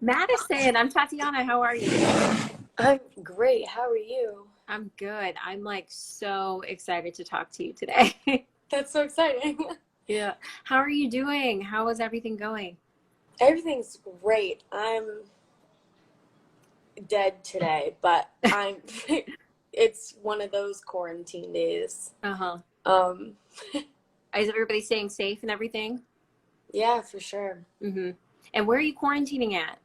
Madison, I'm Tatyana. How are you? I'm great. How are you? I'm good. I'm like so excited to talk to you today. That's so exciting. Yeah. How are you doing? How is everything going? Everything's great. I'm dead today, but I'm it's one of those quarantine days. Uh-huh. Um Is everybody staying safe and everything? yeah, for sure. Mm-hmm. And where are you quarantining at?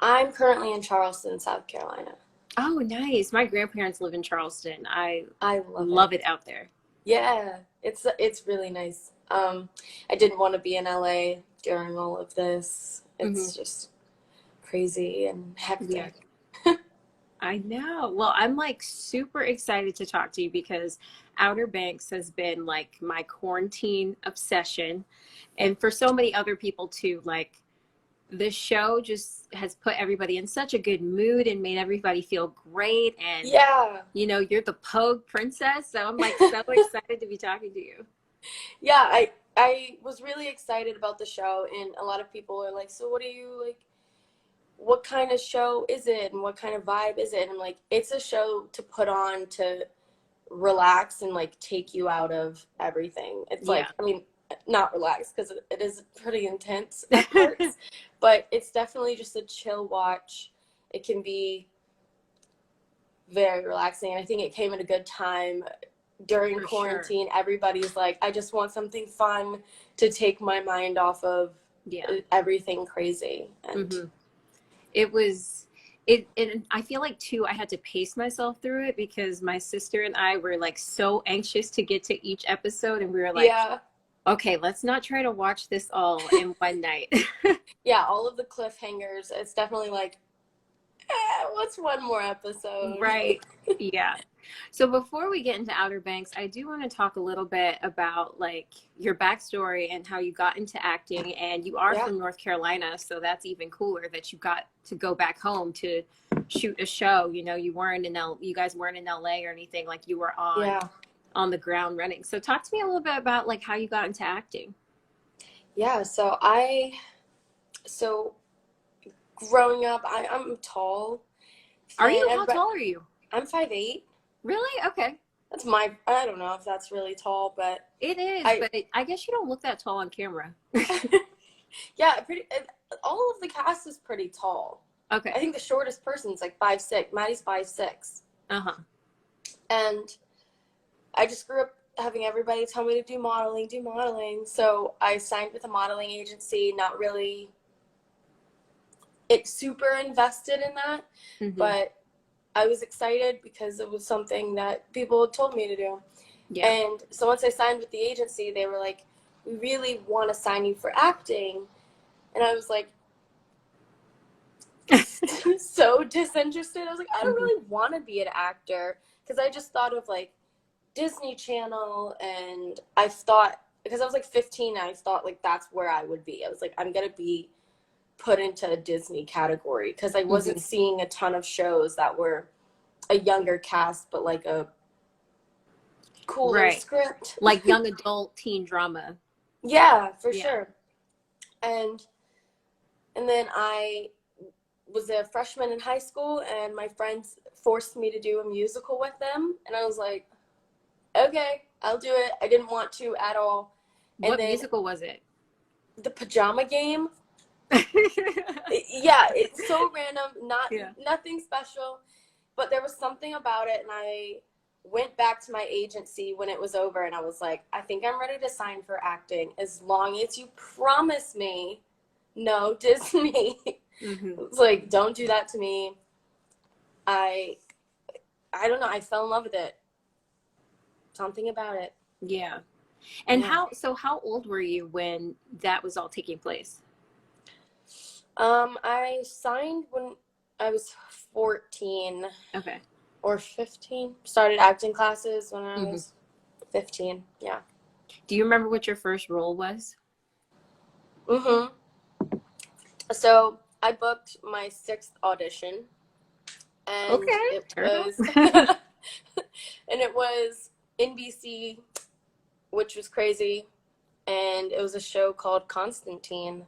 I'm currently in Charleston, South Carolina. Oh, nice. My grandparents live in Charleston. I I love love it. it out there. Yeah, it's really nice. I didn't want to be in LA during all of this. Mm-hmm. It's just crazy and Yeah. hectic. I know. Well, I'm like super excited to talk to you because Outer Banks has been like my quarantine obsession. And for so many other people too, like the show just has put everybody in such a good mood and made everybody feel great. And, Yeah. you're the Pogue princess. So I'm like so excited to be talking to you. Yeah, I was really excited about the show, and a lot of people are like, so what do you like, what kind of show is it and what kind of vibe is it? And I'm like, it's a show to put on to relax and like take you out of everything. It's like, Yeah. I mean, not relax because it is pretty intense at parts, but it's definitely just a chill watch. It can be very relaxing, and I think it came at a good time during For quarantine. Sure. Everybody's like, I just want something fun to take my mind off of everything crazy. And mm-hmm. It I feel like too I had to pace myself through it because my sister and I were like so anxious to get to each episode, and we were like, okay, let's not try to watch this all in one night. Yeah, all of the cliffhangers, it's definitely like, what's one more episode? Right. Yeah. So before we get into Outer Banks, I do want to talk a little bit about like your backstory and how you got into acting. And you are from North Carolina, so that's even cooler that you got to go back home to shoot a show. You know, you guys weren't in LA or anything, like you were on the ground running. So talk to me a little bit about like how you got into acting. Yeah, so growing up, I'm tall. Are you? How tall are you? I'm 5'8". Really? Okay. I don't know if that's really tall, but it is. But I guess you don't look that tall on camera. Yeah, all of the cast is pretty tall. Okay. I think the shortest person's like 5'6". Maddie's 5'6". Uh-huh. And I just grew up having everybody tell me to do modeling. So I signed with a modeling agency, not really super invested in that, but I was excited because it was something that people had told me to do. Yeah. And so once I signed with the agency, they were like, we really want to sign you for acting. And I was like, so disinterested. I was like, I don't really want to be an actor, because I just thought of like Disney Channel, and I thought, because I was like 15, I thought like that's where I would be. I was like, I'm going to be put into a Disney category, because I wasn't seeing a ton of shows that were a younger cast, but like a cooler script. Like young adult teen drama. Yeah, for sure. And then I was a freshman in high school, and my friends forced me to do a musical with them. And I was like, okay, I'll do it. I didn't want to at all. And what musical was it? The Pajama Game. Yeah, it's so random, nothing special, but there was something about it, and I went back to my agency when it was over, and I was like, I think I'm ready to sign for acting as long as you promise me no Disney. It's like, don't do that to me. I don't know, I fell in love with it. Something about it. Yeah. And how old were you when that was all taking place? I signed when I was 14. Okay. Or 15. Started acting classes when I was 15. Yeah. Do you remember what your first role was? So I booked my 6th audition, and it was NBC, which was crazy, and it was a show called Constantine.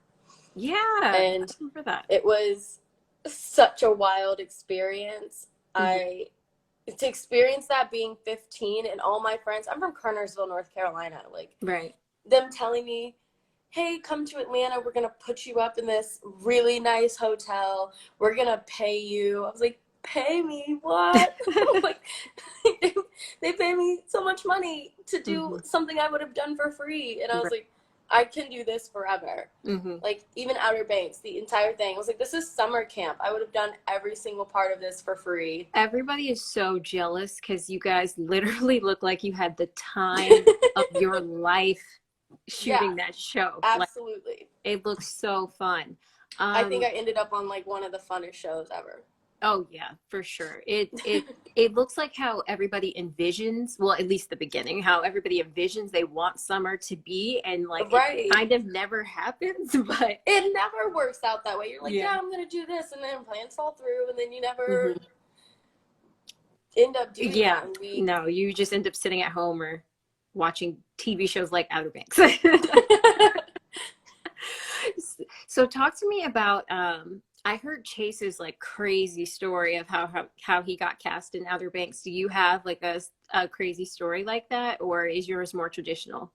Yeah, And I remember that. it was such a wild experience. To experience that being 15 and all my friends, I'm from Kernersville, North Carolina, like Right. them telling me, hey, come to Atlanta, we're gonna put you up in this really nice hotel, we're gonna pay you. I was like, pay me what? Like they pay me so much money to do something I would have done for free, and I was like, I can do this forever. Like even Outer Banks, the entire thing. I was like, this is summer camp. I would have done every single part of this for free. Everybody is so jealous because you guys literally look like you had the time of your life shooting that show. Absolutely. Like, it looks so fun. I think I ended up on like one of the funnest shows ever. Oh yeah, for sure. It looks like how everybody envisions, well, at least the beginning, how everybody envisions they want summer to be, and like it kind of never happens, but it never works out that way. You're like, yeah, I'm gonna do this, and then plans fall through, and then you never end up doing that. No, you just end up sitting at home or watching TV shows like Outer Banks. So talk to me about I heard Chase's like crazy story of how he got cast in Outer Banks. Do you have like a crazy story like that, or is yours more traditional?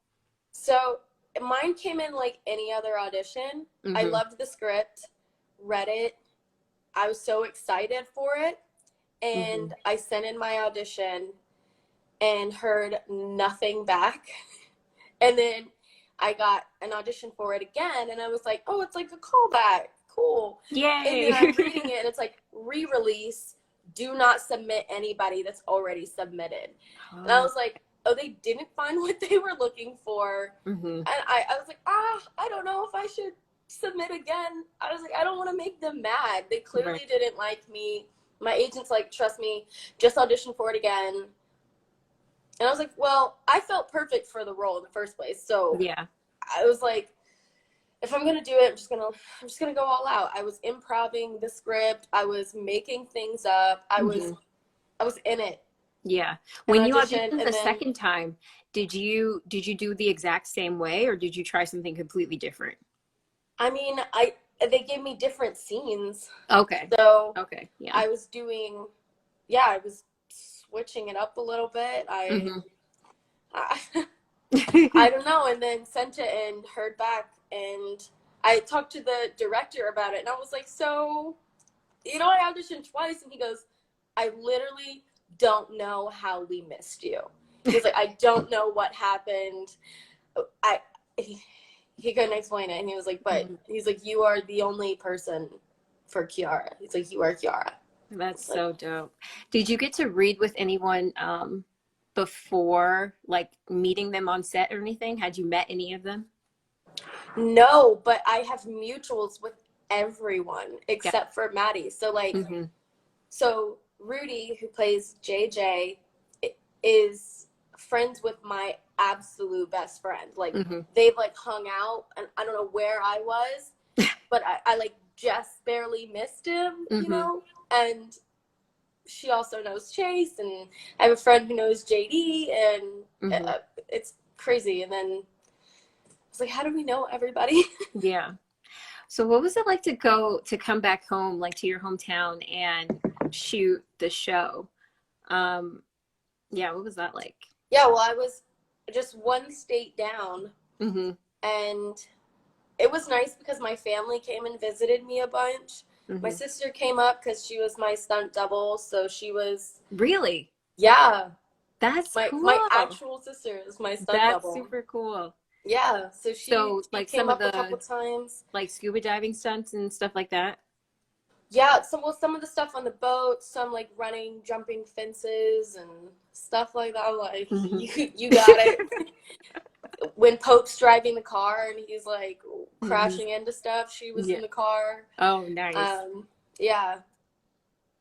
So mine came in like any other audition. I loved the script, read it. I was so excited for it, and I sent in my audition and heard nothing back. And then I got an audition for it again, and I was like, oh, it's like a callback. Cool. Yay. And then I'm reading it, and it's like, re-release, do not submit anybody that's already submitted. And I was like, oh, they didn't find what they were looking for. And I was like, I don't know if I should submit again. I was like, I don't want to make them mad. They clearly didn't like me. My agent's like, trust me, just audition for it again. And I was like, well, I felt perfect for the role in the first place. So yeah, I was like, if I'm gonna do it, I'm just gonna go all out. I was improvising the script. I was making things up. I was in it. Yeah. When you auditioned the second time, did you do the exact same way, or did you try something completely different? I mean, they gave me different scenes. Okay. So yeah, I was doing, I was switching it up a little bit. I don't know, and then sent it and heard back, and I talked to the director about it, and I was like, so, I auditioned twice, and he goes, I literally don't know how we missed you. He's like, I don't know what happened. He couldn't explain it, and he was like, but he's like, you are the only person for Kiara. He's like, you are Kiara. That's so dope. Did you get to read with anyone before, like meeting them on set or anything? Had you met any of them? No, but I have mutuals with everyone except for Maddie. So like, so Rudy, who plays JJ, is friends with my absolute best friend. Like they've like hung out, and I don't know where I was, but I like just barely missed him, and she also knows Chase, and I have a friend who knows JD, and it's crazy. And then it's like, how do we know everybody? Yeah. So what was it like to come back home, like to your hometown, and shoot the show? Yeah, what was that like? Yeah, well, I was just one state down, and it was nice because my family came and visited me a bunch. My sister came up because she was my stunt double, so she was... Really? Yeah. That's cool. My actual sister is my stunt double. That's super cool. Yeah, so she came up a couple times. Like scuba diving stunts and stuff like that? Yeah, some of the stuff on the boat, some like running, jumping fences and stuff like that. I'm like, you got it. When Pope's driving the car and he's like crashing into stuff, she was in the car. Oh, nice. Yeah.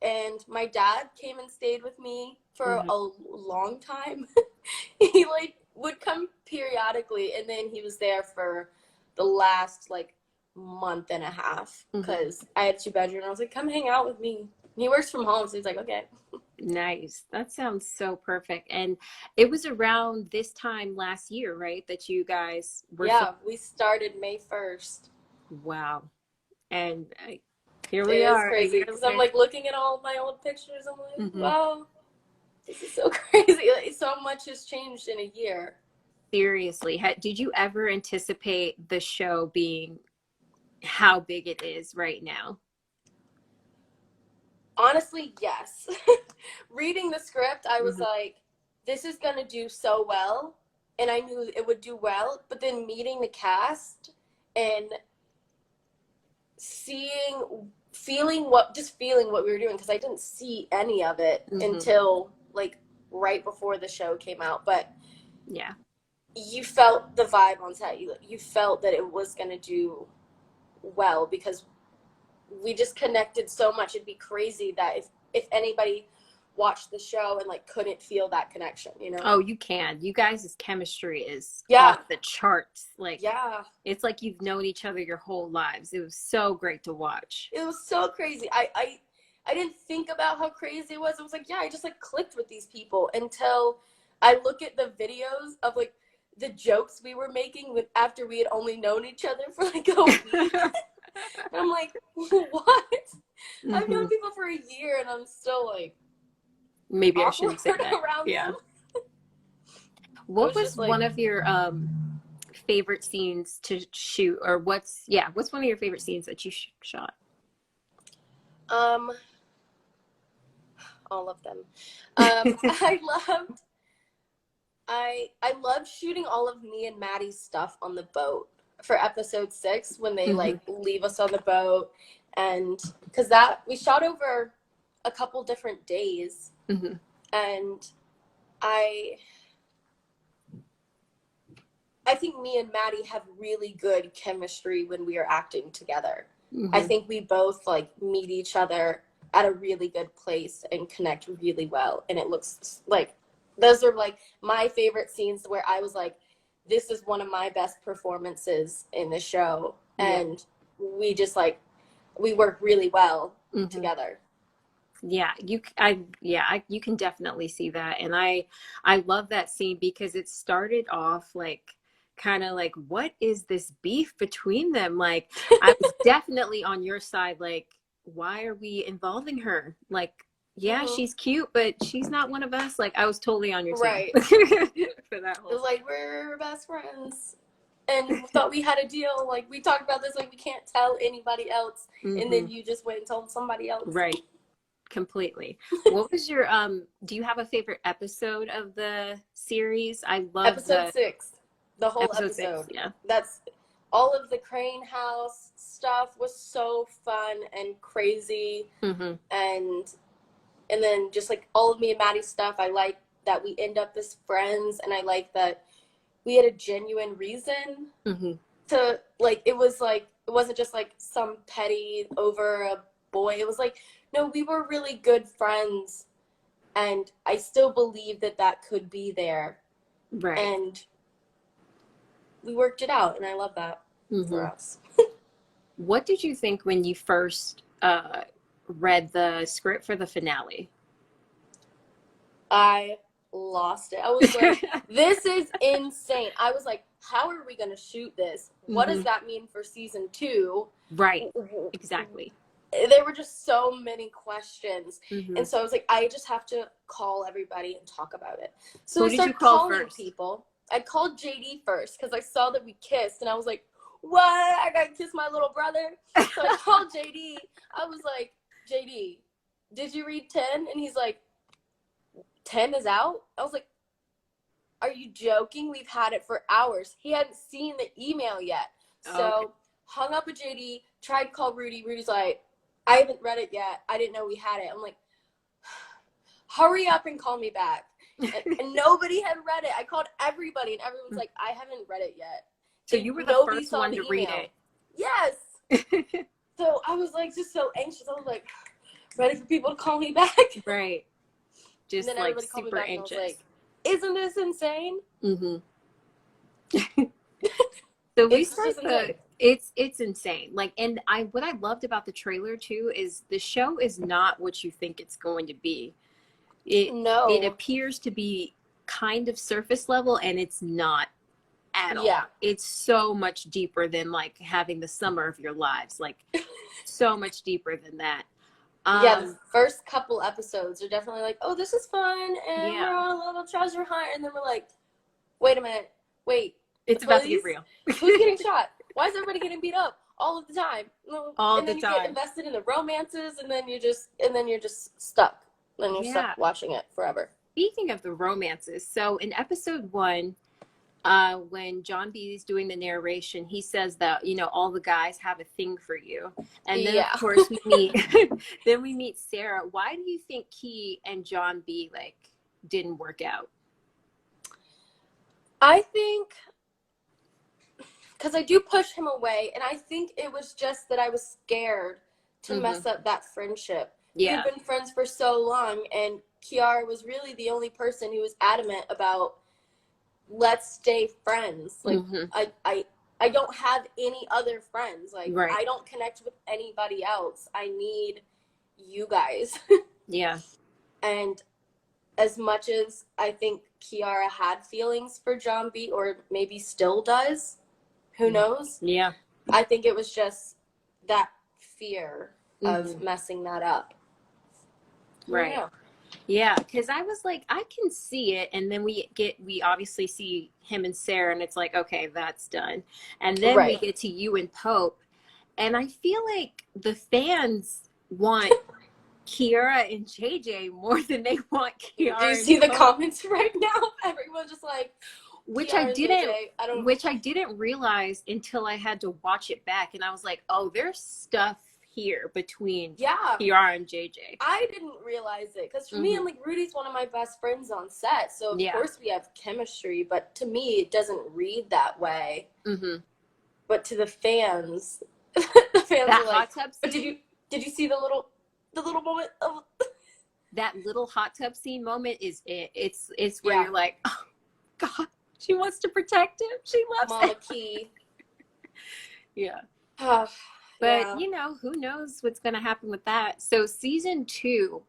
And my dad came and stayed with me for a long time. He like would come periodically, and then he was there for the last like month and a half because I had 2 bedrooms. I was like, come hang out with me. And he works from home, so he's like, okay. Nice. That sounds so perfect. And it was around this time last year, right, that you guys were... Yeah, we started May 1st. Wow. And here we are. It is are. crazy because I'm like looking at all my old pictures. I'm like, wow, this is so crazy. Like, so much has changed in a year. Seriously. Did you ever anticipate the show being how big it is right now? Honestly, yes. Reading the script, I was like, this is going to do so well. And I knew it would do well. But then meeting the cast and feeling what we were doing, because I didn't see any of it until like right before the show came out. But yeah, you felt the vibe on set. You felt that it was going to do well because we just connected so much. It'd be crazy that if anybody watched the show and like couldn't feel that connection, you know? Oh, you can. You guys' chemistry is off the charts. Like, it's like you've known each other your whole lives. It was so great to watch. It was so crazy. I didn't think about how crazy it was. It was like, I just like clicked with these people until I look at the videos of like the jokes we were making after we had only known each other for like a week. And I'm like, what? I've known people for a year and I'm still like, maybe I shouldn't say that. Yeah. What was one of your favorite scenes to shoot, or what's one of your favorite scenes that you shot? All of them. I loved shooting all of me and Maddie's stuff on the boat for episode 6 when they like leave us on the boat, and because that we shot over a couple different days, and I think me and Maddie have really good chemistry when we are acting together. I think we both like meet each other at a really good place and connect really well, and it looks like those are like my favorite scenes where I was like, this is one of my best performances in the show. And we just like, we work really well together. Yeah, you can definitely see that. And I love that scene because it started off like kind of like, what is this beef between them? Like, I was definitely on your side. Like, why are we involving her? Like, she's cute, but she's not one of us. Like, I was totally on your team. Right. For that whole. It was like, we're best friends. And we thought we had a deal. Like, we talked about this, like, we can't tell anybody else. And then you just went and told somebody else. Right. Completely. What was your, do you have a favorite episode of the series? I love episode 6. The whole episode. 6, yeah. That's all of the Crane House stuff was so fun and crazy. And then just like all of me and Maddie's stuff, I like that we end up as friends, and I like that we had a genuine reason to like, it wasn't just like some petty over a boy. It was like, no, we were really good friends, and I still believe that could be there. Right. And we worked it out, and I love that for us. What did you think when you first read the script for the finale? I lost it. I was like, this is insane. I was like, how are we going to shoot this? What does that mean for season 2? Right. Exactly. There were just so many questions. And so I was like, I just have to call everybody and talk about it. So I started calling people. I called JD first because I saw that we kissed, and I was like, what? I got to kiss my little brother? So I called JD. I was like, JD, did you read 10? And he's like, 10 is out? I was like, are you joking? We've had it for hours. He hadn't seen the email yet. So hung up with JD, tried to call Rudy. Rudy's like, I haven't read it yet. I didn't know we had it. I'm like, hurry up and call me back. And nobody had read it. I called everybody, and everyone's like, I haven't read it yet. So you were the first one to read it. Yes. So I was like, just so anxious. I was like, ready for people to call me back. Right. Just like super anxious. Like, isn't this insane? So we started it's insane. Like, and what I loved about the trailer too is the show is not what you think it's going to be. It appears to be kind of surface level, and it's not at all. It's so much deeper than like having the summer of your lives, like so much deeper than that. The first couple episodes are definitely like, oh, this is fun, and we're on a little treasure hunt, and then we're like, wait a minute, it's about to get real. Who's getting shot? Why is everybody getting beat up all of the time? And then you get invested in the romances, and then you're just stuck. Then you're stuck watching it forever. Speaking of the romances, so in episode 1, when John B is doing the narration, he says that, you know, all the guys have a thing for you. And then of course we meet Sarah. Why do you think Key and John B like didn't work out? I think because I do push him away, and I think it was just that I was scared to mess up that friendship. We've been friends for so long, and Kiara was really the only person who was adamant about let's stay friends. Like I don't have any other friends. Like I don't connect with anybody else. I need you guys. And as much as I think Kiara had feelings for John B, or maybe still does, who knows? I think it was just that fear of messing that up. Yeah, because I was like, I can see it, and then we obviously see him and Sarah, and it's like, okay, that's done. And then we get to you and Pope, and I feel like the fans want Kiara and JJ more than they want Kiara. Do you see the comments right now? Everyone's just like, which I didn't realize until I had to watch it back, and I was like, oh, there's stuff here between Kiara and JJ. I didn't realize it because for me, I'm like, Rudy's one of my best friends on set, so of course we have chemistry, but to me it doesn't read that way. But to the fans, the fans are like, but did you see the little moment of that little hot tub scene moment? Is it's where you're like, oh God, she wants to protect him, she loves Mama him. Key. But you know, who knows what's going to happen with that. So season 2,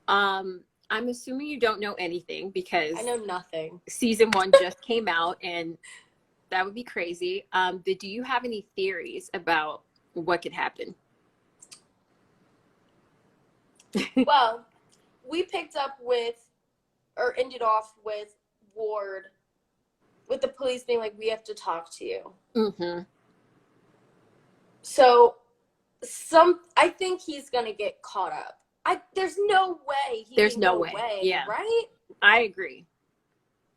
I'm assuming you don't know anything because I know nothing. Season 1 just came out, and that would be crazy. But do you have any theories about what could happen? Well, we picked up with, or ended off with, Ward, with the police being like, we have to talk to you. So, I think he's gonna get caught up. There's no way. There's no way. Right? I agree.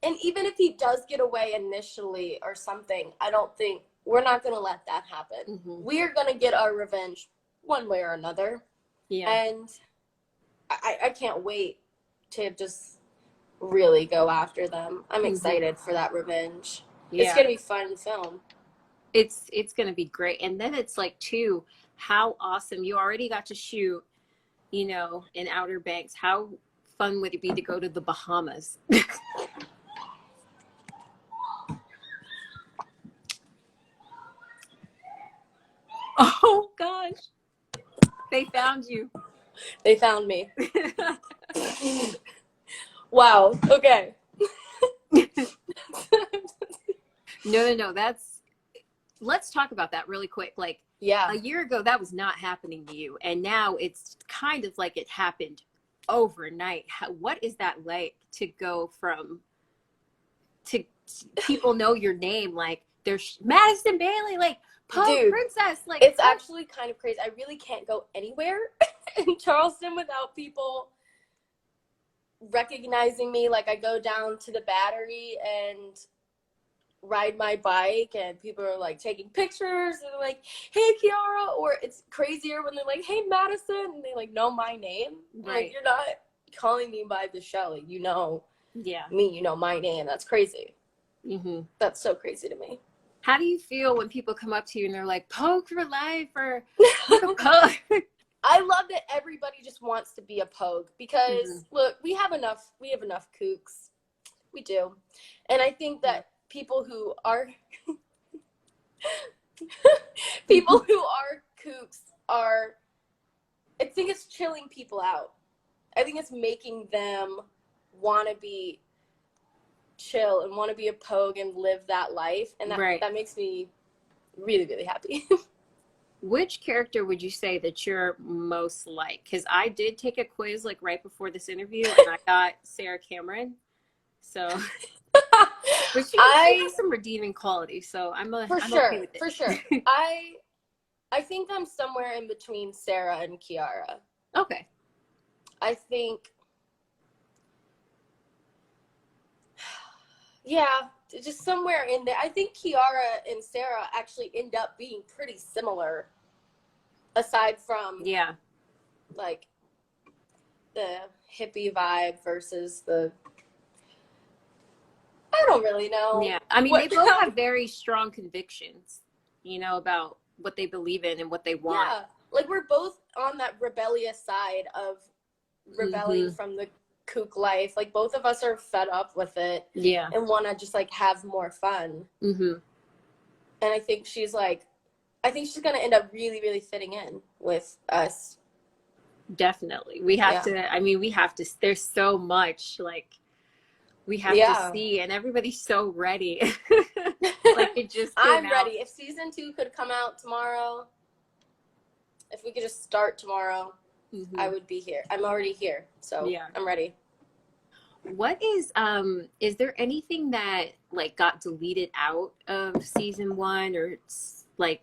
And even if he does get away initially or something, I don't think we're not gonna let that happen. We're gonna get our revenge one way or another. And I can't wait to just really go after them. I'm excited for that revenge. It's gonna be fun to film. It's going to be great. And then it's like, too, how awesome. You already got to shoot, you know, in Outer Banks. How fun would it be to go to the Bahamas? Oh, gosh. They found you. They found me. Wow. Okay. No. Let's talk about that really quick. Like, a year ago, that was not happening to you. And now it's kind of like it happened overnight. What is that like to go from, to people know your name? Like, there's Madison Bailey, like, Princess. Like, it's actually kind of crazy. I really can't go anywhere in Charleston without people recognizing me. Like, I go down to the Battery and ride my bike, and people are like taking pictures, and they're like, hey Kiara, or it's crazier when they're like, hey Madison, and they like know my name. Like, you're not calling me by the show, like, you know me, you know my name. That's crazy. That's so crazy to me. How do you feel when people come up to you and they're like, Pogue for life, or Pogue? I love that everybody just wants to be a Pogue, because look, we have enough kooks. We do. And I think that people who are kooks are, I think it's chilling people out. I think it's making them want to be chill and want to be a pogue and live that life. And that makes me really, really happy. Which character would you say that you're most like? Because I did take a quiz like right before this interview, and I got Sarah Cameron. So, but she has some redeeming qualities. So I'm okay with it. For sure. I think I'm somewhere in between Sarah and Kiara. Okay. I think, yeah, just somewhere in there. I think Kiara and Sarah actually end up being pretty similar, aside from like the hippie vibe versus the, I don't really know. Yeah, I mean, they both have very strong convictions, you know, about what they believe in and what they want. Yeah, like we're both on that rebellious side of rebelling from the kook life. Like both of us are fed up with it, and want to just like have more fun. And I think she's gonna end up really, really fitting in with us. Definitely, we have to. I mean, we have to. There's so much like we have to see, and everybody's so ready. Like it just I'm ready. If season 2 could come out tomorrow, if we could just start tomorrow, I would be here. I'm already here, so I'm ready. What is there anything that like got deleted out of season 1 or like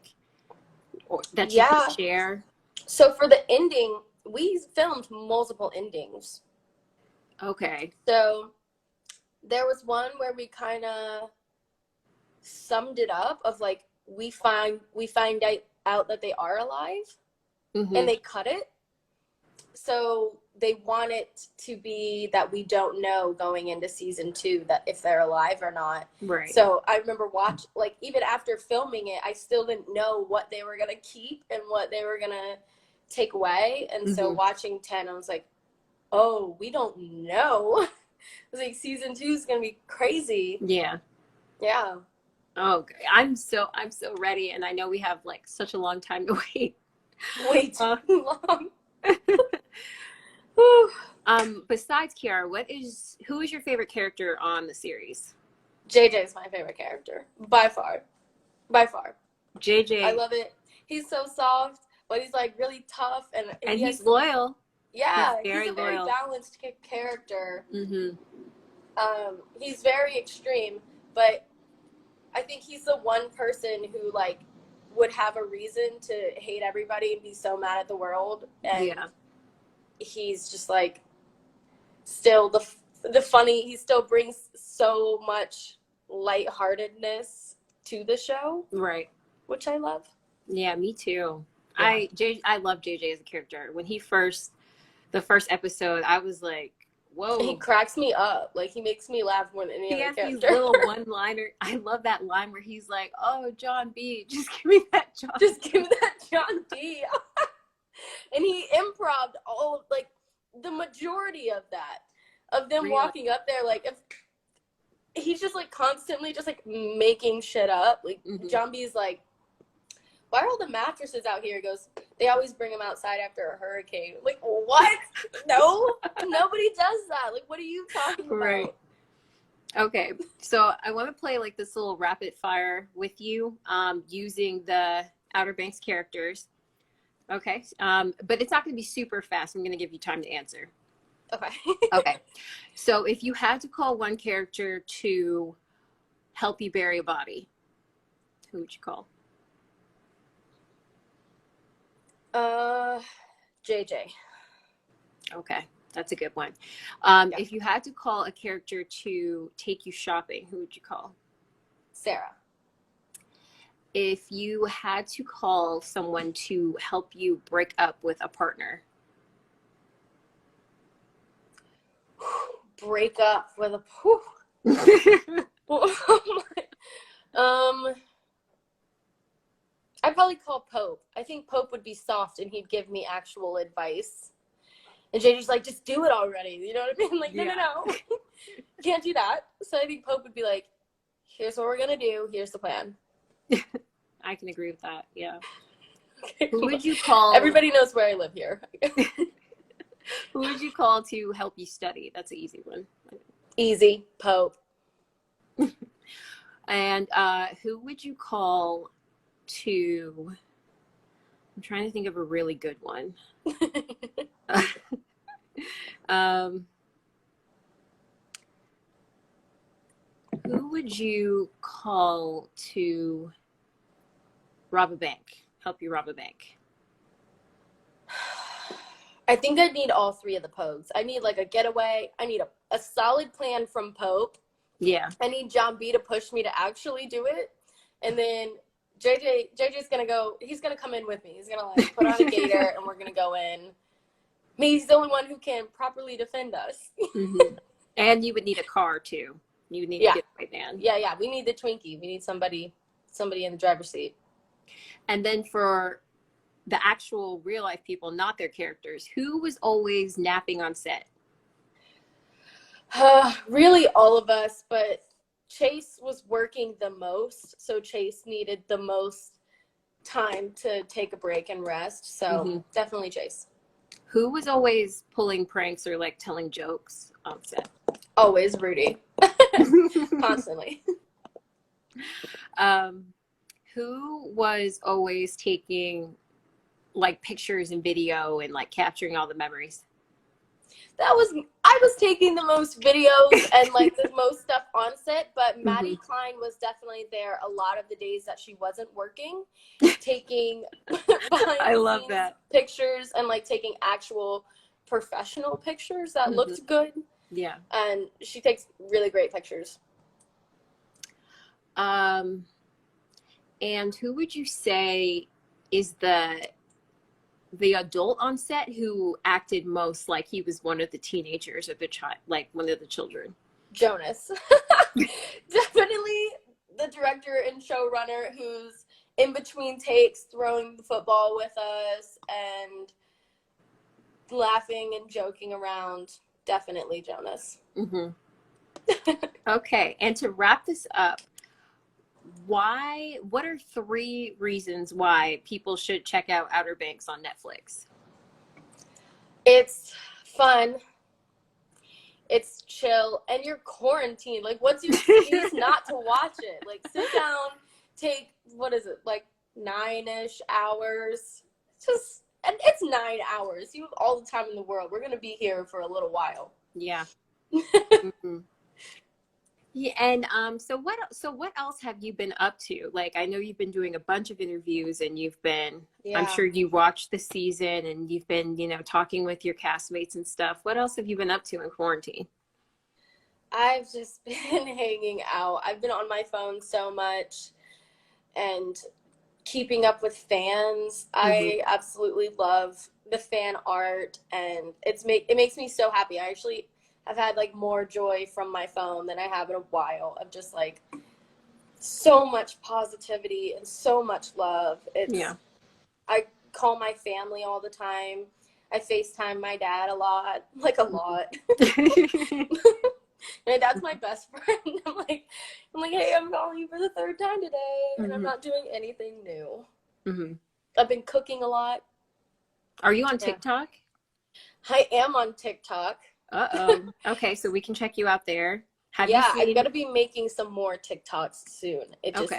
that you can share? So for the ending, we filmed multiple endings. Okay. So there was one where we kind of summed it up of like we find out that they are alive, and they cut it. So they want it to be that we don't know going into season 2 that if they're alive or not. Right. So I remember like even after filming it, I still didn't know what they were going to keep and what they were going to take away. And so watching 10, I was like, oh, we don't know. I was like, season 2 is going to be crazy. Yeah. Yeah. Oh, I'm so ready. And I know we have like such a long time to wait. Way too long. Besides Kiara, who is your favorite character on the series? JJ is my favorite character by far. JJ, I love it. He's so soft, but he's like really tough, and he's loyal. Yeah, he's a very balanced character. Mm-hmm. He's very extreme, but I think he's the one person who like would have a reason to hate everybody and be so mad at the world, and he's just like still the funny. He still brings so much lightheartedness to the show, right? Which I love. Yeah, me too. Yeah. I love JJ as a character. When the first episode, I was like, whoa. He cracks me up. Like, he makes me laugh more than any other character. He has these little one-liner. I love that line where he's like, oh, John B, just give me that John D. And he improv'd all, like, the majority of that. Of them walking up there, like, if he's just, like, constantly just, like, making shit up. Like, John B's like, why are all the mattresses out here? He goes, they always bring them outside after a hurricane. Like, what? No, nobody does that. Like, what are you talking about? Right. Okay, so I want to play like this little rapid fire with you, using the Outer Banks characters. Okay, but it's not going to be super fast. I'm going to give you time to answer. Okay. Okay, so if you had to call one character to help you bury a body, who would you call? JJ. Okay, that's a good one. If you had to call a character to take you shopping, who would you call? Sarah. If you had to call someone to help you break up with a partner? Break up with a... I'd probably call Pope. I think Pope would be soft and he'd give me actual advice. And JJ's like, just do it already. You know what I mean? Like, no. Can't do that. So I think Pope would be like, here's what we're going to do. Here's the plan. I can agree with that. Yeah. Okay. Who would you call? Everybody knows where I live here. Who would you call to help you study? That's an easy one. Easy. Pope. And who would you call to, I'm trying to think of a really good one. Who would you call to rob a bank, help you rob a bank? I think I'd need all three of the Pogues. I need like a getaway. I need a solid plan from Pope. Yeah. I need John B to push me to actually do it. And then JJ's going to go, he's going to come in with me. He's going to like put on a gator and we're going to go in. He's the only one who can properly defend us. Mm-hmm. And you would need a car too. You would need a getaway van. Yeah. We need the Twinkie. We need somebody in the driver's seat. And then for the actual real life people, not their characters, who was always napping on set? Really all of us, but Chase was working the most, so Chase needed the most time to take a break and rest. So definitely Chase. Who was always pulling pranks or like telling jokes on set? Always Rudy. Constantly. Who was always taking like pictures and video and like capturing all the memories? I was taking the most videos and like the most stuff on set, but Maddie Klein was definitely there a lot of the days that she wasn't working, taking I love that pictures and like taking actual professional pictures that looked good. Yeah. And she takes really great pictures. And who would you say is the adult on set who acted most like he was one of the teenagers or like one of the children? Jonas. Definitely the director and showrunner who's in between takes throwing the football with us and laughing and joking around. Definitely Jonas. Okay, and to wrap this up, what are 3 reasons why people should check out Outer Banks on Netflix? It's fun, it's chill, and you're quarantined. Like, what's your excuse not to watch it? Like, sit down, take, what is it, like 9-ish hours? And it's 9 hours. You have all the time in the world. We're going to be here for a little while. Yeah. Yeah, and so what else have you been up to? Like, I know you've been doing a bunch of interviews and you've been, I'm sure you watched the season and you've been, talking with your castmates and stuff. What else have you been up to in quarantine? I've just been hanging out. I've been on my phone so much and keeping up with fans. I absolutely love the fan art and it makes me so happy. I've had like more joy from my phone than I have in a while of just like so much positivity and so much love. I call my family all the time. I FaceTime my dad a lot. My dad's my best friend. I'm like, hey, I'm calling you for the 3rd time today and I'm not doing anything new. I've been cooking a lot. Are you on TikTok? I am on TikTok. Okay, so we can check you out there. I'm gonna be making some more TikToks soon. It just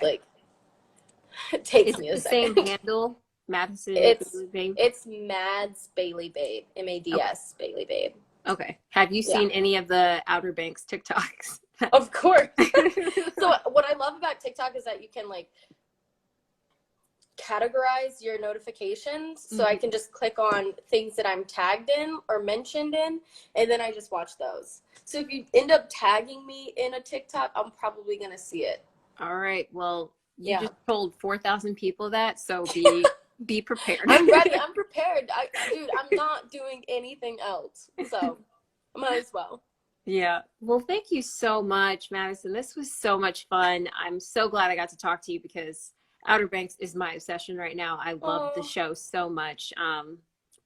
it takes me a second. Same handle, Madison. It's Mads Bailey Babe, MADS Bailey Babe. Okay. Have you seen any of the Outer Banks TikToks? Of course. So what I love about TikTok is that you can like categorize your notifications, so I can just click on things that I'm tagged in or mentioned in, and then I just watch those. So if you end up tagging me in a TikTok, I'm probably gonna see it. All right. Well, you just told 4,000 people that, so be prepared. I'm ready. I'm prepared. Dude, I'm not doing anything else, so I might as well. Yeah. Well, thank you so much, Madison. This was so much fun. I'm so glad I got to talk to you because Outer Banks is my obsession right now. I love the show so much.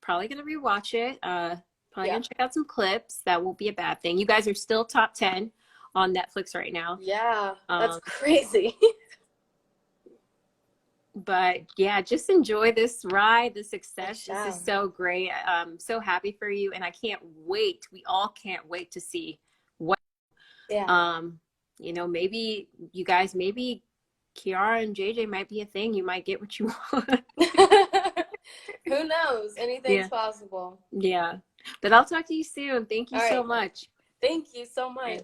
Probably gonna rewatch it. Probably gonna check out some clips. That won't be a bad thing. You guys are still top 10 on Netflix right now. Yeah, that's crazy. But yeah, just enjoy this ride, the success. This is so great. I'm so happy for you, and I can't wait. We all can't wait to see what you know, maybe you guys, maybe Kiara and JJ might be a thing. You might get what you want. Who knows? Anything's possible. Yeah. But I'll talk to you soon. Thank you so much. Thank you so much.